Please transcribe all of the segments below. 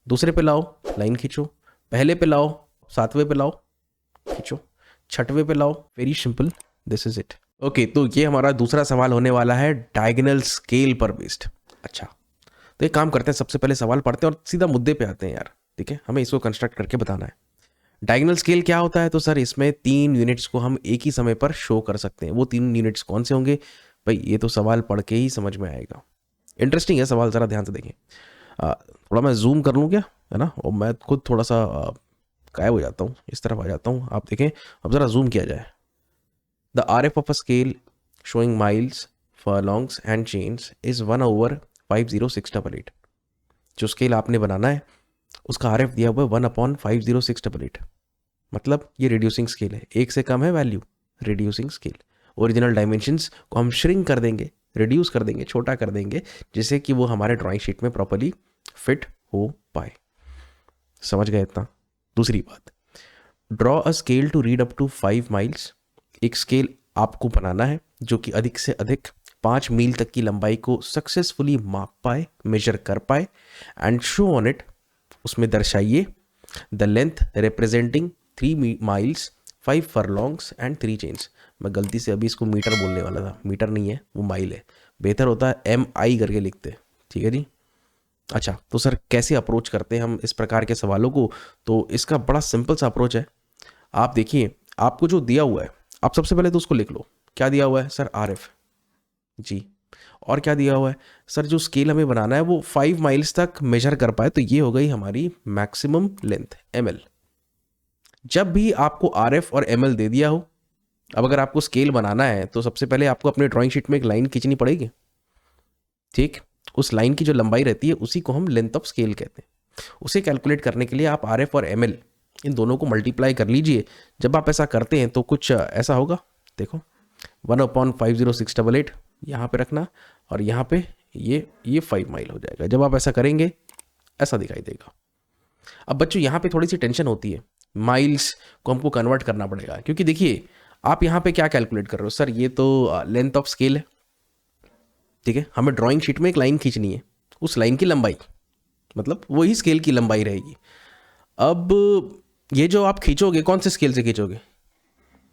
दूसरे पे लाओ, लाइन खींचो, पहले पे लाओ, सातवें पे लाओ, खींचो, छठवें पे लाओ, very simple, this is it. Okay, तो ये हमारा दूसरा सवाल होने वाला है डायगोनल स्केल पर बेस्ड। अच्छा, तो एक काम करते हैं, सबसे पहले सवाल पढ़ते हैं और सीधा मुद्दे पे आते हैं यार, ठीक है, हमें इसको कंस्ट्रक्ट करके बताना है। डायगोनल स्केल क्या होता है? तो सर इसमें 3 यूनिट्स को हम एक ही समय पर शो कर सकते हैं। वो 3 यूनिट्स कौन से होंगे भाई? ये तो सवाल पढ़ के ही समझ में आएगा। इंटरेस्टिंग है सवाल, ज़रा ध्यान से देखें। थोड़ा मैं जूम कर लूँ क्या, है ना, और मैं खुद थोड़ा सा गायब हो जाता हूँ, इस तरफ आ जाता हूँ, आप देखें। अब ज़रा जूम किया जाए। The R F of a scale showing miles, furlongs and chains is 1/50688। जो स्केल आपने बनाना है उसका आर एफ दिया हुआ है 1/50688। मतलब ये रिड्यूसिंग स्केल है, एक से कम है value, reducing scale. Original dimensions को हम श्रिंक कर देंगे, रिड्यूस कर देंगे, छोटा कर देंगे, जिससे कि वो हमारे ड्राइंग शीट में प्रॉपर्ली फिट हो पाए। समझ गए इतना? दूसरी बात, draw a scale to read up to 5 miles. एक स्केल आपको बनाना है जो कि अधिक से अधिक 5 मील तक की लंबाई को सक्सेसफुली माप पाए, मेजर कर पाए, एंड शो ऑन इट, उसमें दर्शाइए the length representing 3 miles, 5 furlongs and 3 chains. मैं गलती से अभी इसको मीटर बोलने वाला था, मीटर नहीं है, वो माइल है। बेहतर होता है MI करके लिखते, ठीक है जी। अच्छा, तो सर कैसे अप्रोच करते हैं हम इस प्रकार के सवालों को? तो इसका बड़ा सिंपल सा अप्रोच है। आप देखिए, आपको जो दिया हुआ है, आप सबसे पहले तो उसको लिख लो। क्या दिया हुआ है सर? RF जी। और क्या दिया हुआ है सर? जो स्केल हमें बनाना है वो 5 माइल्स तक मेजर कर पाए, तो ये हो गई हमारी मैक्सिमम लेंथ ML। जब भी आपको RF और ML दे दिया हो, अब अगर आपको स्केल बनाना है तो सबसे पहले आपको अपने ड्राइंग शीट में एक लाइन खींचनी पड़ेगी, ठीक। उस लाइन की जो लंबाई रहती है उसी को हम लेंथ ऑफ स्केल कहते हैं। उसे कैलकुलेट करने के लिए आप RF और ML इन दोनों को मल्टीप्लाई कर लीजिए। जब आप ऐसा करते हैं तो कुछ ऐसा होगा, देखो 1/50688 यहाँ पे रखना, और यहाँ पे ये 5 माइल हो जाएगा। जब आप ऐसा करेंगे ऐसा दिखाई देगा। अब बच्चों यहाँ पे थोड़ी सी टेंशन होती है, माइल्स को हमको कन्वर्ट करना पड़ेगा, क्योंकि देखिए आप यहाँ पे क्या कैलकुलेट कर रहे हो सर? ये तो लेंथ ऑफ स्केल है, ठीक है। हमें ड्राइंग शीट में एक लाइन खींचनी है, उस लाइन की लंबाई, मतलब वही स्केल की लंबाई रहेगी। अब ये जो आप खींचोगे कौन से स्केल से खींचोगे?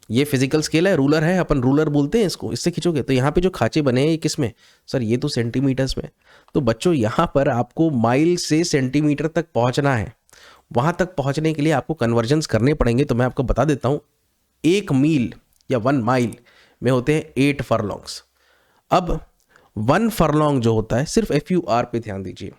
ये फिजिकल स्केल है, रूलर है, अपन रूलर बोलते हैं इसको, इससे खींचोगे। तो यहाँ पे जो खांचे बने हैं ये किस में सर? ये तो सेंटीमीटर्स में। तो बच्चों यहाँ पर आपको माइल से सेंटीमीटर तक पहुँचना है। वहाँ तक पहुँचने के लिए आपको कन्वर्जन्स करने पड़ेंगे। तो मैं आपको बता देता हूँ, 1 मील या 1 माइल में होते हैं 8 फरलॉन्ग्स। अब 1 फरलॉन्ग जो होता है, सिर्फ FUR पे ध्यान दीजिए,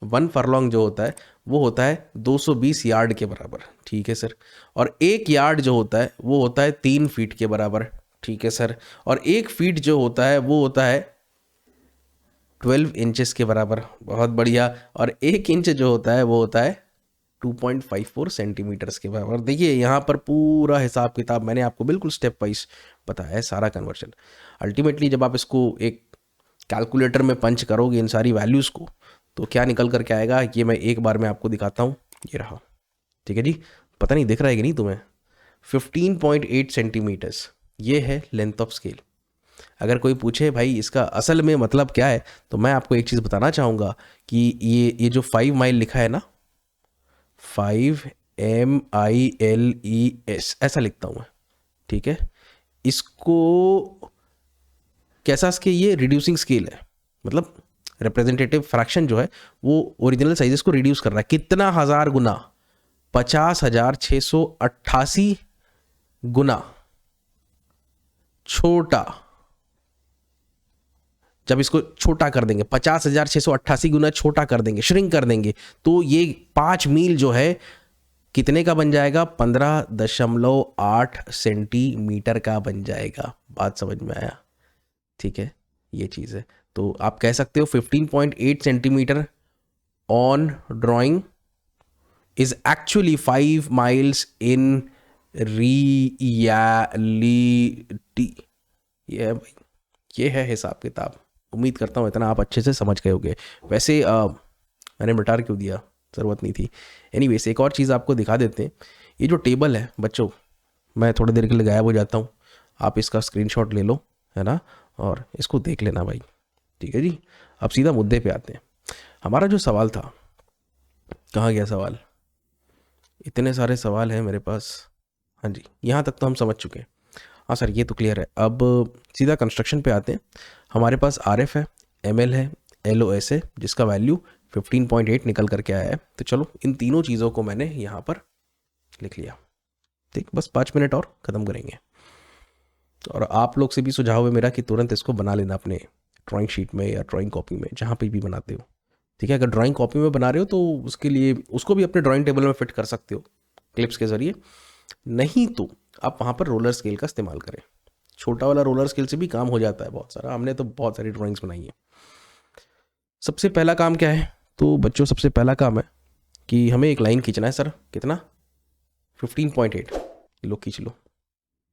1 फरलॉन्ग जो होता है वो होता है 220 यार्ड के बराबर, ठीक है सर। और 1 यार्ड जो होता है वो होता है 3 फीट के बराबर, ठीक है सर। और 1 फीट जो होता है वो होता है 12 इंचेस के बराबर, बहुत बढ़िया। और 1 इंच जो होता है वो होता है 2.54 सेंटीमीटर्स के बराबर। देखिए यहाँ पर पूरा हिसाब किताब मैंने आपको बिल्कुल स्टेप वाइज बताया है, सारा कन्वर्जन। अल्टीमेटली जब आप इसको एक कैलकुलेटर में पंच करोगे इन सारी वैल्यूज़ को, तो क्या निकल करके आएगा ये मैं एक बार में आपको दिखाता हूँ। ये रहा, ठीक है जी। पता नहीं दिख रहा है कि नहीं तुम्हें? 15.8 सेंटीमीटर्स, ये है लेंथ ऑफ स्केल। अगर कोई पूछे भाई इसका असल में मतलब क्या है, तो मैं आपको एक चीज़ बताना चाहूँगा कि ये जो 5 माइल लिखा है ना, 5 MILES ऐसा लिखता हूँ मैं, ठीक है। इसको कैसा स्केल? ये रिड्यूसिंग स्केल है, मतलब रिप्रेजेंटेटिव फ्रैक्शन जो है वो ओरिजिनल साइजेस को रिड्यूस कर रहा है। कितना हजार गुना? 50,688 गुना छोटा। जब इसको छोटा कर देंगे, 50,688 गुना छोटा कर देंगे, श्रिंक कर देंगे, तो ये 5 मील जो है कितने का बन जाएगा? 15.8 सेंटीमीटर का बन जाएगा। बात समझ में आया? ठीक है, ये चीज़ है। तो आप कह सकते हो 15.8 centimetre on drawing is actually 5 miles in reality. ये है भाई, ये है हिसाब किताब। उम्मीद करता हूँ इतना आप अच्छे से समझ गए होंगे। वैसे मैंने मिटार क्यों दिया, ज़रूरत नहीं थी। एनीवेज एक और चीज़ आपको दिखा देते हैं। ये जो टेबल है बच्चों, मैं थोड़ी देर के लिए गायब हो जाता हूँ, आप इसका स्क्रीनशॉट ले लो, है ना, और इसको देख लेना भाई, ठीक है जी। अब सीधा मुद्दे पे आते हैं। हमारा जो सवाल था कहाँ गया सवाल? इतने सारे सवाल हैं मेरे पास। हाँ जी, यहाँ तक तो हम समझ चुके हैं। हाँ सर, ये तो क्लियर है। अब सीधा कंस्ट्रक्शन पे आते हैं। हमारे पास RF है, ML है, LOS है, जिसका वैल्यू 15.8 निकल करके आया है। तो चलो इन तीनों चीज़ों को मैंने यहाँ पर लिख लिया। ठीक, बस 5 मिनट और ख़त्म करेंगे। और आप लोग से भी सुझाव है मेरा कि तुरंत इसको बना लेना अपने ड्राइंग शीट में या ड्राइंग कॉपी में, जहाँ पे भी बनाते हो। ठीक है, अगर ड्राइंग कॉपी में बना रहे हो तो उसके लिए उसको भी अपने ड्राइंग टेबल में फिट कर सकते हो क्लिप्स के ज़रिए। नहीं तो आप वहाँ पर रोलर स्केल का इस्तेमाल करें। छोटा वाला रोलर स्केल से भी काम हो जाता है बहुत सारा। हमने तो बहुत सारी ड्राइंग्स बनाई है। सबसे पहला काम क्या है? तो बच्चों, सबसे पहला काम है कि हमें एक लाइन खींचना है। सर कितना? 15.8। लो खींच लो।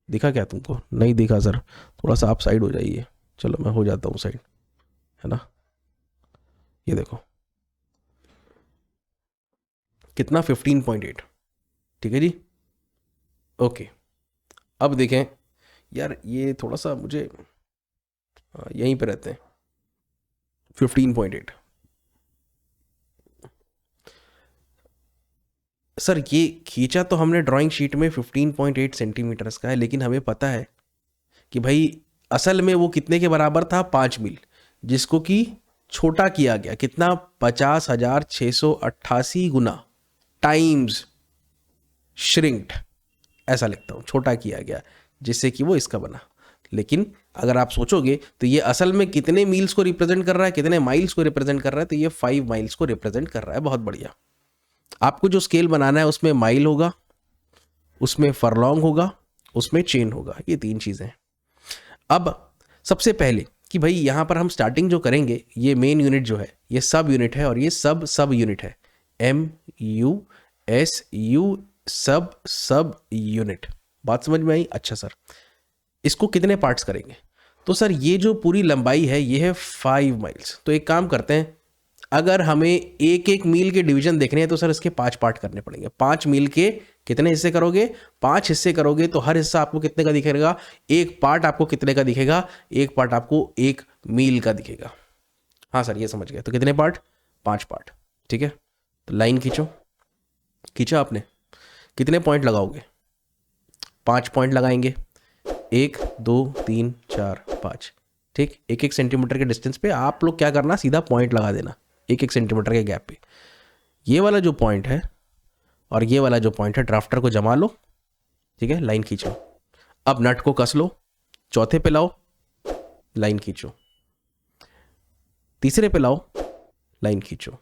दिखा क्या तुमको? नहीं दिखा सर, थोड़ा सा आप साइड हो जाइए। चलो मैं हो जाता हूँ साइड, है ना। ये देखो कितना, 15.8। ठीक है जी, ओके। अब देखें यार, ये थोड़ा सा मुझे यहीं पे रहते हैं। 15.8 सर, ये खींचा तो हमने ड्राइंग शीट में 15.8 सेंटीमीटर्स का है, लेकिन हमें पता है कि भाई असल में वो कितने के बराबर था? 5 मील, जिसको कि छोटा किया गया कितना? 50,688 गुना टाइम्स श्रिंक्ड, ऐसा लिखता हूँ, छोटा किया गया जिससे कि वो इसका बना। लेकिन अगर आप सोचोगे तो ये असल में कितने मील्स को रिप्रेजेंट कर रहा है, कितने माइल्स को रिप्रेजेंट कर रहा है? तो ये 5 माइल्स को रिप्रेजेंट कर रहा है। बहुत बढ़िया। आपको जो स्केल बनाना है उसमें माइल होगा, उसमें फरलॉन्ग होगा, उसमें चेन होगा। ये 3 चीज़ें। अब सबसे पहले कि भाई यहाँ पर हम स्टार्टिंग जो करेंगे, ये मेन यूनिट जो है ये सब यूनिट है और ये सब यूनिट है। MUSU, सब यूनिट। बात समझ में आई? अच्छा सर, इसको कितने पार्ट्स करेंगे? तो सर ये जो पूरी लंबाई है ये है 5 माइल्स। तो एक काम करते हैं, अगर हमें एक एक मील के डिवीजन देखने हैं तो सर इसके 5 पार्ट करने पड़ेंगे। 5 मील के कितने हिस्से करोगे? 5 हिस्से करोगे तो हर हिस्सा आपको कितने का दिखेगा? एक पार्ट आपको कितने का दिखेगा? एक पार्ट आपको 1 मील का दिखेगा। हाँ सर, ये समझ गए। तो कितने पार्ट? 5 पार्ट। ठीक है, तो लाइन खींचो। खींचा आपने? कितने पॉइंट लगाओगे? 5 पॉइंट लगाएंगे। 1 2 3 4 5। ठीक, 1 सेंटीमीटर के डिस्टेंस पे आप लोग क्या करना, सीधा पॉइंट लगा देना 1 सेंटीमीटर के गैप पे। ये वाला जो पॉइंट है और ये वाला जो पॉइंट है, ड्राफ्टर को जमा लो। ठीक है, लाइन खींचो। अब नट को कस लो, चौथे पे लाओ, लाइन खींचो। तीसरे पे लाओ, लाइन खींचो।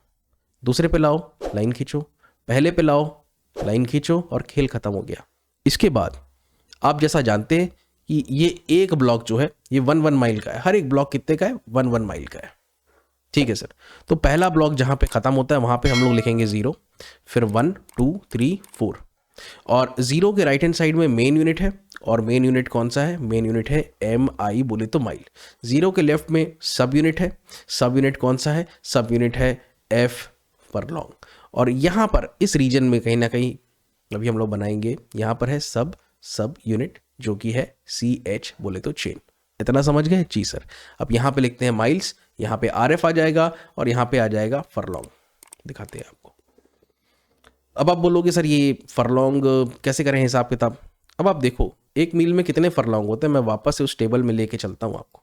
दूसरे पे लाओ, लाइन खींचो। पहले पे लाओ, लाइन खींचो, और खेल खत्म हो गया। इसके बाद आप जैसा जानते हैं कि ये एक ब्लॉक जो है ये 1 माइल का है। हर एक ब्लॉक कितने का है? 1 माइल का है। ठीक है सर, तो पहला ब्लॉक जहां पे खत्म होता है वहां पे हम लोग लिखेंगे 0, फिर 1 2 3 4। और 0 के राइट हैंड साइड में मेन यूनिट है, और मेन यूनिट कौन सा है? मेन यूनिट है MI, बोले तो माइल। 0 के लेफ्ट में सब यूनिट है। सब यूनिट कौन सा है? सब यूनिट है F पर लॉन्ग। और यहाँ पर इस रीजन में कहीं ना कहीं अभी हम लोग बनाएंगे, यहाँ पर है सब यूनिट, जो कि है CH, बोले तो चेन। इतना समझ गए जी सर? अब यहाँ पे लिखते हैं माइल्स, यहाँ पे RF आ जाएगा और यहाँ पे आ जाएगा फरलॉन्ग। दिखाते हैं आपको। अब आप बोलोगे सर ये फरलॉन्ग कैसे करें हिसाब किताब? अब आप देखो 1 मील में कितने फरलॉन्ग होते हैं, मैं वापस से उस टेबल में लेके चलता हूँ आपको।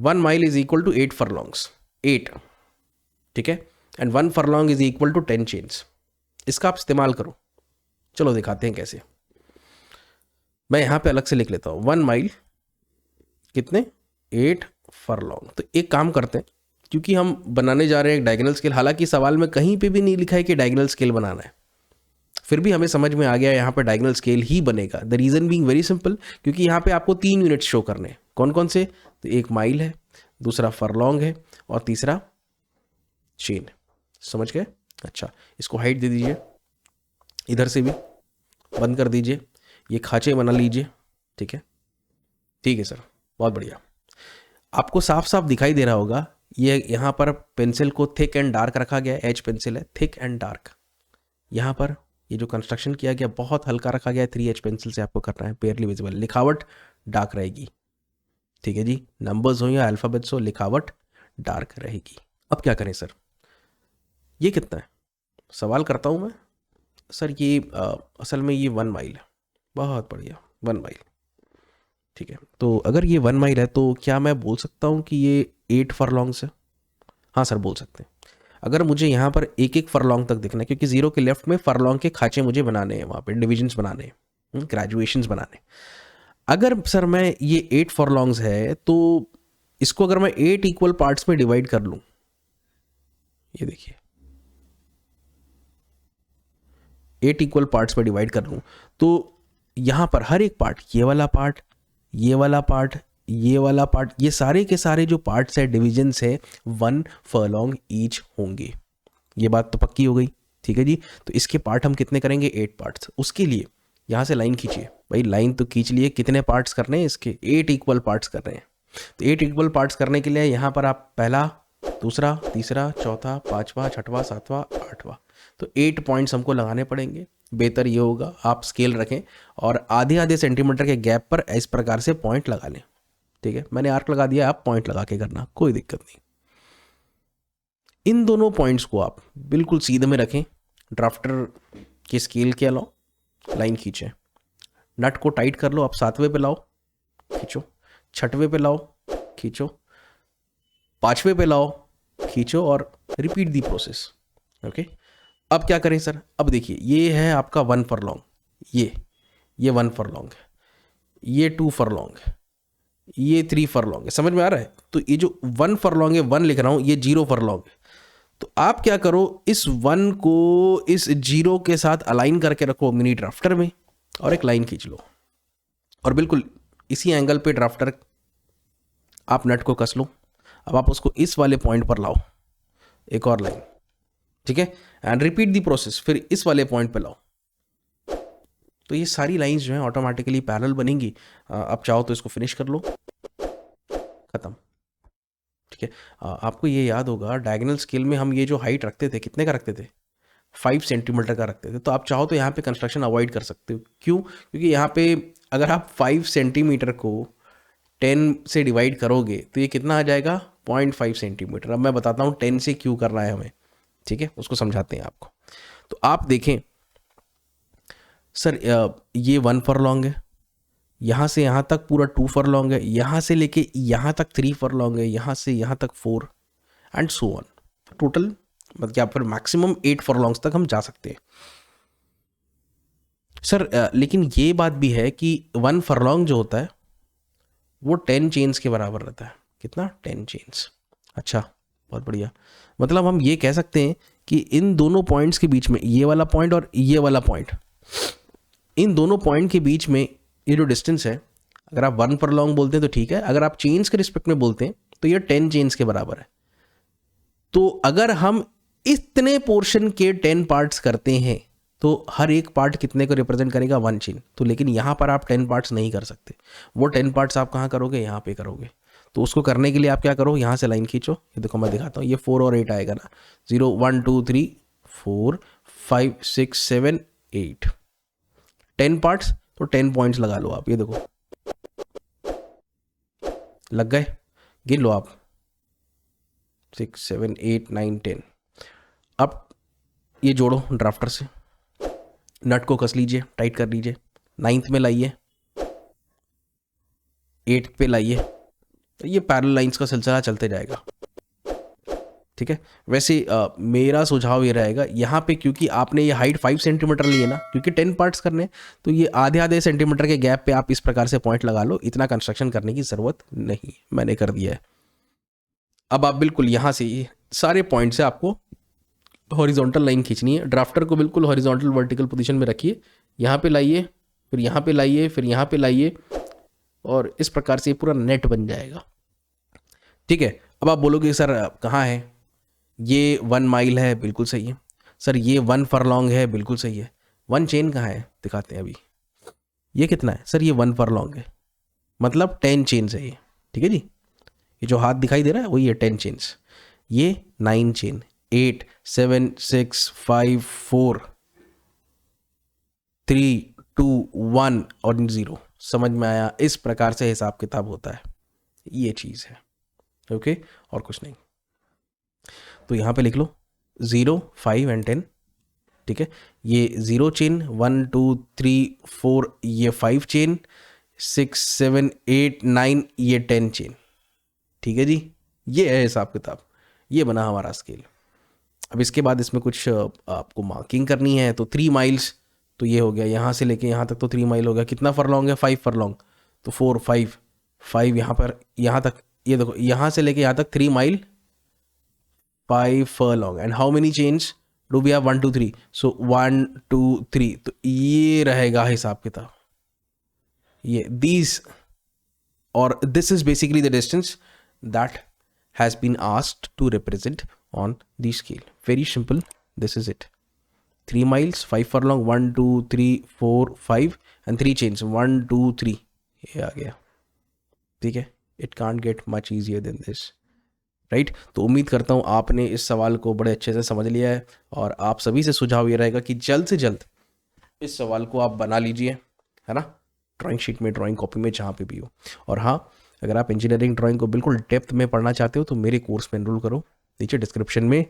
1 mile is equal to 8 furlongs, 8। ठीक है, and 1 furlong is equal to 10 chains. इसका आप इस्तेमाल करो। चलो दिखाते हैं कैसे। मैं यहाँ पे अलग से लिख लेता हूँ 1 माइल कितने? 8 फरलॉन्ग। तो एक काम करते हैं, क्योंकि हम बनाने जा रहे हैं एक डायगोनल स्केल, हालांकि सवाल में कहीं पे भी नहीं लिखा है कि डायगोनल स्केल बनाना है, फिर भी हमें समझ में आ गया यहाँ पे डायगोनल स्केल ही बनेगा। The reason being very simple, क्योंकि यहाँ पे आपको 3 यूनिट शो करने हैं। कौन कौन से? तो एक माइल है, दूसरा फरलॉन्ग है, और तीसरा चेन। समझ गए? अच्छा, इसको हाइट दे दीजिए, इधर से भी बंद कर दीजिए, ये खांचे बना लीजिए। ठीक है, ठीक है सर, बहुत बढ़िया। आपको साफ साफ दिखाई दे रहा होगा, ये यहाँ पर पेंसिल को थिक एंड डार्क रखा गया है। एच पेंसिल है, थिक एंड डार्क। यहाँ पर ये जो कंस्ट्रक्शन किया गया बहुत हल्का रखा गया है। 3H पेंसिल से आपको करना है, पेयरली विजिबल। लिखावट डार्क रहेगी। ठीक है जी, नंबर्स हो या अल्फ़ाबेट्स हो, लिखावट डार्क रहेगी। अब क्या करें सर? ये कितना है? सवाल करता हूँ मैं। सर ये असल में ये 1 माइल है। बहुत बढ़िया, 1 माइल। ठीक है, तो अगर ये 1 माइल है तो क्या मैं बोल सकता हूँ कि ये 8 फरलॉन्ग्स है? हाँ सर, बोल सकते हैं। अगर मुझे यहाँ पर एक एक फरलॉन्ग तक दिखना है, क्योंकि जीरो के लेफ्ट में फरलॉन्ग के खाचे मुझे बनाने हैं, वहाँ पे डिविजन्स बनाने हैं, ग्रेजुएशंस बनाने हैं। अगर सर मैं ये 8 फरलॉन्ग्स है तो इसको अगर मैं 8 इक्वल पार्ट्स में डिवाइड कर लूँ, ये देखिए 8 इक्वल पार्ट्स में डिवाइड कर लूँ, तो यहाँ पर हर एक पार्ट, ये वाला पार्ट, ये वाला पार्ट, ये वाला पार्ट, ये सारे के सारे जो पार्ट्स है, डिविजन्स है, 1 फरलॉन्ग ईच होंगे। ये बात तो पक्की हो गई। ठीक है जी, तो इसके पार्ट हम कितने करेंगे? 8 पार्ट्स। उसके लिए यहाँ से लाइन खींचिए भाई, लाइन तो खींच लिए। कितने पार्ट्स करने हैं इसके? 8 इक्वल पार्ट्स कर रहे हैं। तो 8 इक्वल पार्ट्स करने के लिए यहाँ पर आप पहला, दूसरा, तीसरा, चौथा, पाँचवा, छठवां, सातवां, आठवां, तो 8 पॉइंट्स हमको लगाने पड़ेंगे। बेहतर ये होगा आप स्केल रखें और आधे आधे सेंटीमीटर के गैप पर इस प्रकार से पॉइंट लगा लें। ठीक है, मैंने आर्क लगा दिया, आप पॉइंट लगा के करना, कोई दिक्कत नहीं। इन दोनों पॉइंट्स को आप बिल्कुल सीधे में रखें, ड्राफ्टर के स्केल के अलावा लाइन खींचें, नट को टाइट कर लो, आप 7वें पे लाओ, खींचो, 6वें पे लाओ, खींचो, 5वें पे लाओ, खींचो और रिपीट दी प्रोसेस। ओके, अब क्या करें सर? अब देखिए ये है आपका 1 फरलॉन्ग, ये 1 फरलॉन्ग है, ये 2 फरलॉन्ग है, ये 3 फरलॉन्ग है। समझ में आ रहा है? तो ये जो 1 फरलॉन्ग है, 1 लिख रहा हूं, ये 0 फरलॉन्ग है। तो आप क्या करो, इस 1 को इस 0 के साथ अलाइन करके रखो मिनी ड्राफ्टर में और एक लाइन खींच लो और बिल्कुल इसी एंगल पे ड्राफ्टर आप नट को कस लो। अब आप उसको इस वाले पॉइंट पर लाओ, एक और लाइन। ठीक है, एंड रिपीट दी प्रोसेस, फिर इस वाले पॉइंट पे लाओ। तो ये सारी लाइंस जो हैं ऑटोमेटिकली पैरेलल बनेंगी। अब चाहो तो इसको फिनिश कर लो, खत्म। ठीक है, आपको ये याद होगा डायगोनल स्केल में हम ये जो हाइट रखते थे, कितने का रखते थे? 5 सेंटीमीटर का रखते थे। तो आप चाहो तो यहाँ पे कंस्ट्रक्शन अवॉइड कर सकते हो। क्यों? क्योंकि यहाँ पे अगर आप 5 सेंटीमीटर को 10 से डिवाइड करोगे तो ये कितना आ जाएगा? 0.5 सेंटीमीटर। अब मैं बताता हूँ 10 से क्यों करना है हमें। ठीक है, उसको समझाते हैं आपको। तो आप देखें सर, ये 1 फरलॉन्ग है, यहाँ से यहाँ तक पूरा 2 फरलॉन्ग है, यहाँ से लेके यहाँ तक 3 फरलॉन्ग है, यहाँ से यहाँ तक 4 एंड सो ऑन। टोटल मतलब क्या, फिर मैक्सिमम 8 फरलॉन्ग्स तक हम जा सकते हैं सर। लेकिन ये बात भी है कि 1 फरलॉन्ग जो होता है वो 10 चेन्स के बराबर रहता है। कितना? 10 चेन्स। अच्छा, बहुत बढ़िया। मतलब हम ये कह सकते हैं कि इन दोनों पॉइंट्स के बीच में, ये वाला पॉइंट और ये वाला पॉइंट, इन दोनों पॉइंट के बीच में ये जो डिस्टेंस है, अगर आप 1 फरलॉन्ग बोलते हैं तो ठीक है, अगर आप चेन्स के रिस्पेक्ट में बोलते हैं तो ये 10 चेन्स के बराबर है। तो अगर हम इतने पोर्शन के 10 पार्ट्स करते हैं तो हर एक पार्ट कितने को रिप्रेजेंट करेगा? 1 चेन। तो लेकिन यहाँ पर आप 10 पार्ट्स नहीं कर सकते। वो 10 पार्ट्स आप कहाँ करोगे? यहाँ पे करोगे। तो उसको करने के लिए आप क्या करो, यहाँ से लाइन खींचो। ये देखो मैं दिखाता हूँ, ये 4 और 8 आएगा ना, 0 1 2 3 4 5 6 7 8, 10 पार्ट्स, तो 10 पॉइंट्स लगा लो आप। ये देखो लग गए, गिन लो आप, 6 7 8 9 10। अब ये जोड़ो ड्राफ्टर से, नट को कस लीजिए, टाइट कर लीजिए, 9th में लाइए, 8th पे लाइए, तो ये पैरेलल लाइंस का सिलसिला चलते जाएगा। ठीक है, वैसे मेरा सुझाव ये रहेगा यहाँ पे, क्योंकि आपने ये हाइट 5 सेंटीमीटर ली है ना, क्योंकि 10 पार्ट्स करने हैं, तो ये आधे आधे सेंटीमीटर के गैप पे आप इस प्रकार से पॉइंट लगा लो। इतना कंस्ट्रक्शन करने की ज़रूरत नहीं, मैंने कर दिया है। अब आप बिल्कुल यहाँ से ये सारे पॉइंट से आपको हॉरिजॉन्टल लाइन खींचनी है। ड्राफ्टर को बिल्कुल हॉरिजॉन्टल वर्टिकल पोजीशन में रखिए, यहाँ पे लाइए, फिर यहाँ पे लाइए, फिर यहाँ पे लाइए, और इस प्रकार से पूरा नेट बन जाएगा। ठीक है, अब आप बोलोगे सर कहाँ है ये? 1 माइल है, बिल्कुल सही है सर। ये 1 फरलॉन्ग है, बिल्कुल सही है। 1 चेन कहाँ है? दिखाते हैं अभी। ये कितना है सर? ये 1 फरलॉन्ग है, मतलब 10 चेन्स है ये। ठीक है जी, ये जो हाथ दिखाई दे रहा है वही है 10 चेन्स। ये 9 चेन, 8 7 6 5 4 3 2 1 और 0। समझ में आया? इस प्रकार से हिसाब किताब होता है, ये चीज़ है। ओके, और कुछ नहीं। तो यहाँ पे लिख लो 0 5 एंड 10, ठीक है, ये 0 चेन, 1 2 3 4, ये 5 चेन, 6 7 8 9, ये 10 चेन। ठीक है जी, ये है हिसाब किताब, ये बना हमारा स्केल। अब इसके बाद इसमें कुछ आपको मार्किंग करनी है, तो 3 माइल्स, तो ये हो गया यहाँ से लेके यहाँ तक, तो 3 माइल हो गया। कितना फरलॉन्ग है? 5 फरलॉन्ग, तो 4 5 5 यहाँ पर, यहाँ तक, ये देखो यहाँ से लेके यहाँ तक 3 mile, 5 furlong. And how many chains do we have? 1 2 3, so 1 2 3, तो ये रहेगा हिसाब किताब, ये दीज, और this is basically the distance that has been asked to represent on the scale. Very simple, this is it. 3 miles, 5 furlong, 1 2 3 4 5 and 3 chains, 1 2 3, ये आ गया। ठीक है, it can't get much easier than this, right? तो उम्मीद करता हूँ आपने इस सवाल को बड़े अच्छे से समझ लिया है, और आप सभी से सुझाव ये रहेगा कि जल्द से जल्द इस सवाल को आप बना लीजिए, है ना, ड्राइंग शीट में, ड्राइंग कॉपी में, जहाँ पे भी हो। और हाँ, अगर आप इंजीनियरिंग ड्राइंग को बिल्कुल डेप्थ में पढ़ना चाहते हो तो मेरे कोर्स में एनरोल करो, नीचे डिस्क्रिप्शन में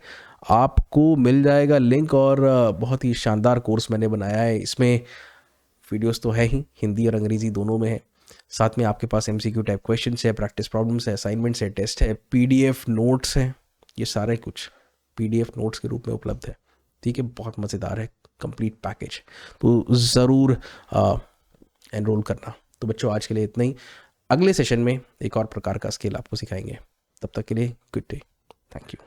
आपको मिल जाएगा लिंक। और बहुत ही शानदार कोर्स मैंने बनाया है, इसमें वीडियोस तो है ही, हिंदी और अंग्रेज़ी दोनों में है, साथ में आपके पास MCQ टाइप क्वेश्चन है, प्रैक्टिस प्रॉब्लम्स है, असाइनमेंट्स है, टेस्ट है, PDF नोट्स हैं, ये सारे कुछ PDF नोट्स के रूप में उपलब्ध है। ठीक है, बहुत मज़ेदार है, कंप्लीट पैकेज, तो ज़रूर एनरोल करना। तो बच्चों, आज के लिए इतना ही, अगले सेशन में एक और प्रकार का स्केल आपको सिखाएंगे। तब तक के लिए गुड डे, थैंक यू।